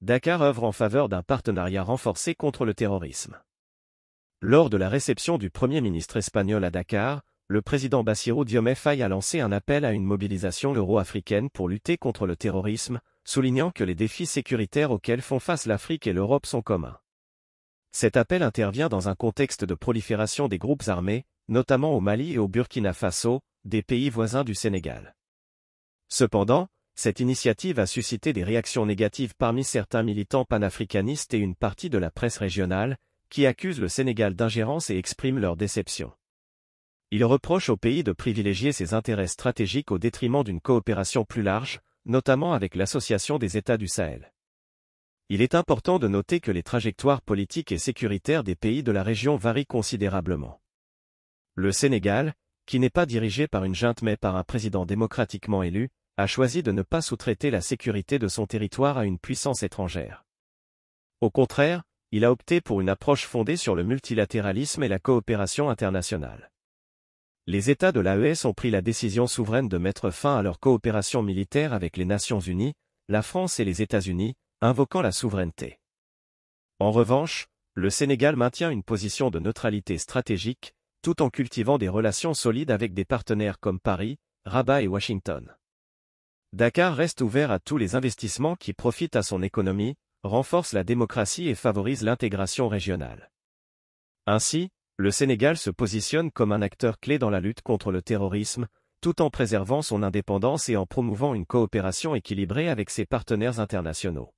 Dakar œuvre en faveur d'un partenariat renforcé contre le terrorisme. Lors de la réception du Premier ministre espagnol à Dakar, le président Bassirou Diomaye Faye a lancé un appel à une mobilisation euro-africaine pour lutter contre le terrorisme, soulignant que les défis sécuritaires auxquels font face l'Afrique et l'Europe sont communs. Cet appel intervient dans un contexte de prolifération des groupes armés, notamment au Mali et au Burkina Faso, des pays voisins du Sénégal. Cependant, cette initiative a suscité des réactions négatives parmi certains militants panafricanistes et une partie de la presse régionale, qui accusent le Sénégal d'ingérence et expriment leur déception. Ils reprochent au pays de privilégier ses intérêts stratégiques au détriment d'une coopération plus large, notamment avec l'Association des États du Sahel. Il est important de noter que les trajectoires politiques et sécuritaires des pays de la région varient considérablement. Le Sénégal, qui n'est pas dirigé par une junte mais par un président démocratiquement élu, a choisi de ne pas sous-traiter la sécurité de son territoire à une puissance étrangère. Au contraire, il a opté pour une approche fondée sur le multilatéralisme et la coopération internationale. Les États de l'AES ont pris la décision souveraine de mettre fin à leur coopération militaire avec les Nations Unies, la France et les États-Unis, invoquant la souveraineté. En revanche, le Sénégal maintient une position de neutralité stratégique, tout en cultivant des relations solides avec des partenaires comme Paris, Rabat et Washington. Dakar reste ouvert à tous les investissements qui profitent à son économie, renforcent la démocratie et favorisent l'intégration régionale. Ainsi, le Sénégal se positionne comme un acteur clé dans la lutte contre le terrorisme, tout en préservant son indépendance et en promouvant une coopération équilibrée avec ses partenaires internationaux.